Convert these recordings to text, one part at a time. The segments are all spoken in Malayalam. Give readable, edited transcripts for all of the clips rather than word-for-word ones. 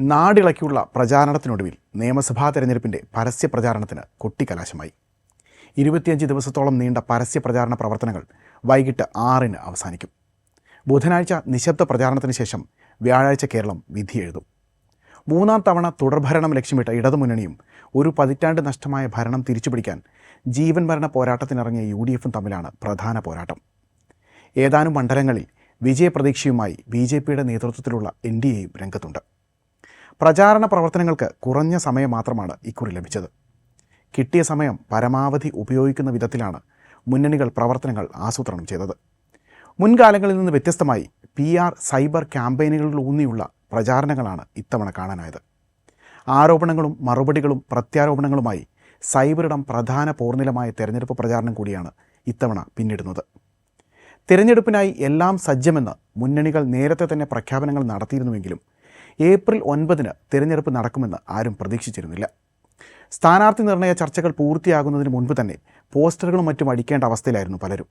നാടിളക്കിയുള്ള പ്രചാരണത്തിനൊടുവിൽ നിയമസഭാ തെരഞ്ഞെടുപ്പിൻ്റെ പരസ്യ പ്രചാരണത്തിന് കൊട്ടിക്കലാശമായി. 25 ദിവസത്തോളം നീണ്ട പരസ്യ പ്രചാരണ പ്രവർത്തനങ്ങൾ വൈകിട്ട് 6-ന് അവസാനിക്കും. ബുധനാഴ്ച നിശബ്ദ പ്രചാരണത്തിന് ശേഷം വ്യാഴാഴ്ച കേരളം വിധിയെഴുതും. 3ാം തവണ തുടർഭരണം ലക്ഷ്യമിട്ട ഇടതുമുന്നണിയും ഒരു പതിറ്റാണ്ട് നഷ്ടമായ ഭരണം തിരിച്ചുപിടിക്കാൻ ജീവൻ മരണ പോരാട്ടത്തിനിറങ്ങിയ UDF-ഉം തമ്മിലാണ് പ്രധാന പോരാട്ടം. ഏതാനും മണ്ഡലങ്ങളിൽ വിജയപ്രതീക്ഷയുമായി BJPയുടെ നേതൃത്വത്തിലുള്ള NDAയും രംഗത്തുണ്ട്. പ്രചാരണ പ്രവർത്തനങ്ങൾക്ക് കുറഞ്ഞ സമയം മാത്രമാണ് ഇക്കുറി ലഭിച്ചത്. കിട്ടിയ സമയം പരമാവധി ഉപയോഗിക്കുന്ന വിധത്തിലാണ് മുന്നണികൾ പ്രവർത്തനങ്ങൾ ആസൂത്രണം ചെയ്തത്. മുൻകാലങ്ങളിൽ നിന്ന് വ്യത്യസ്തമായി PR സൈബർ ക്യാമ്പയിനുകളിലൂന്നിയുള്ള പ്രചാരണങ്ങളാണ് ഇത്തവണ കാണാനായത്. ആരോപണങ്ങളും മറുപടികളും പ്രത്യാരോപണങ്ങളുമായി സൈബറിടം പ്രധാന പോർനിലമായ തെരഞ്ഞെടുപ്പ് പ്രചാരണം കൂടിയാണ് ഇത്തവണ പിന്നിടുന്നത്. തിരഞ്ഞെടുപ്പിനായി എല്ലാം സജ്ജമെന്ന് മുന്നണികൾ നേരത്തെ തന്നെ പ്രഖ്യാപനങ്ങൾ നടത്തിയിരുന്നുവെങ്കിലും ഏപ്രിൽ 9-ന് തിരഞ്ഞെടുപ്പ് നടക്കുമെന്ന് ആരും പ്രതീക്ഷിച്ചിരുന്നില്ല. സ്ഥാനാർത്ഥി നിർണയ ചർച്ചകൾ പൂർത്തിയാകുന്നതിന് മുൻപ് തന്നെ പോസ്റ്ററുകളും മറ്റും അടിക്കേണ്ട അവസ്ഥയിലായിരുന്നു പലരും.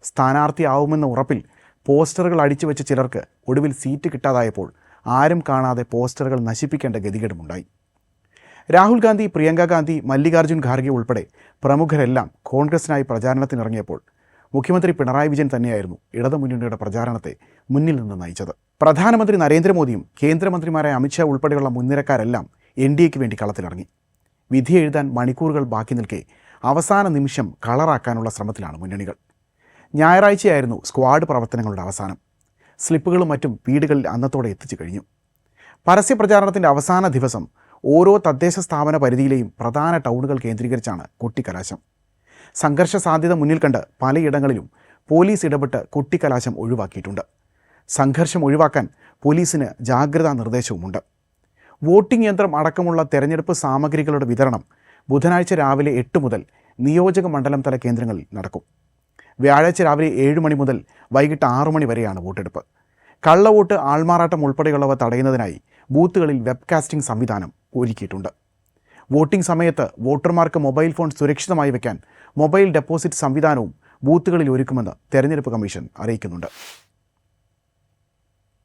സ്ഥാനാർത്ഥിയാവുമെന്ന ഉറപ്പിൽ പോസ്റ്ററുകൾ അടിച്ചു വെച്ച ചിലർക്ക് ഒടുവിൽ സീറ്റ് കിട്ടാതായപ്പോൾ ആരും കാണാതെ പോസ്റ്ററുകൾ നശിപ്പിക്കേണ്ട ഗതികേടുമുണ്ടായി. രാഹുൽ ഗാന്ധി, പ്രിയങ്ക ഗാന്ധി, മല്ലികാർജ്ജുൻ ഖാർഗെ ഉൾപ്പെടെ പ്രമുഖരെല്ലാം കോൺഗ്രസിനായി പ്രചാരണത്തിനിറങ്ങിയപ്പോൾ മുഖ്യമന്ത്രി പിണറായി വിജയൻ തന്നെയായിരുന്നു ഇടതുമുന്നണിയുടെ പ്രചാരണത്തെ മുന്നിൽ നിന്ന് നയിച്ചത്. പ്രധാനമന്ത്രി നരേന്ദ്രമോദിയും കേന്ദ്രമന്ത്രിമാരായ അമിത്ഷാ ഉൾപ്പെടെയുള്ള മുൻനിരക്കാരെല്ലാം NDAയ്ക്ക് വേണ്ടി കളത്തിലിറങ്ങി. വിധി എഴുതാൻ മണിക്കൂറുകൾ ബാക്കി നിൽക്കെ അവസാന നിമിഷം കളറാക്കാനുള്ള ശ്രമത്തിലാണ് മുന്നണികൾ. ഞായറാഴ്ചയായിരുന്നു സ്ക്വാഡ് പ്രവർത്തനങ്ങളുടെ അവസാനം. സ്ലിപ്പുകളും മറ്റും വീടുകളിൽ അന്നത്തോടെ എത്തിച്ചു കഴിഞ്ഞു. പരസ്യ പ്രചാരണത്തിൻ്റെ അവസാന ദിവസം ഓരോ തദ്ദേശ സ്ഥാപന പരിധിയിലെയും പ്രധാന ടൗണുകൾ കേന്ദ്രീകരിച്ചാണ് കൊട്ടിക്കലാശം. സംഘർഷ സാധ്യത മുന്നിൽ കണ്ട് പലയിടങ്ങളിലും പോലീസ് ഇടപെട്ട് കൊട്ടിക്കലാശം ഒഴിവാക്കിയിട്ടുണ്ട്. സംഘർഷം ഒഴിവാക്കാൻ പോലീസിന് ജാഗ്രതാ നിർദ്ദേശവുമുണ്ട്. വോട്ടിംഗ് യന്ത്രം അടക്കമുള്ള തെരഞ്ഞെടുപ്പ് സാമഗ്രികളുടെ വിതരണം ബുധനാഴ്ച രാവിലെ 8 മുതൽ നിയോജക മണ്ഡലം തല കേന്ദ്രങ്ങളിൽ നടക്കും. വ്യാഴാഴ്ച രാവിലെ 7 മണി മുതൽ വൈകിട്ട് 6 മണി വരെയാണ് വോട്ടെടുപ്പ്. കള്ളവോട്ട്, ആൾമാറാട്ടം ഉൾപ്പെടെയുള്ളവ തടയുന്നതിനായി ബൂത്തുകളിൽ വെബ്കാസ്റ്റിംഗ് സംവിധാനം ഒരുക്കിയിട്ടുണ്ട്. വോട്ടിംഗ് സമയത്ത് വോട്ടർമാർക്ക് മൊബൈൽ ഫോൺ സുരക്ഷിതമായി വയ്ക്കാൻ മൊബൈൽ ഡെപ്പോസിറ്റ് സംവിധാനവും ബൂത്തുകളിൽ ഒരുക്കുമെന്ന് തെരഞ്ഞെടുപ്പ് കമ്മീഷൻ അറിയിക്കുന്നുണ്ട്.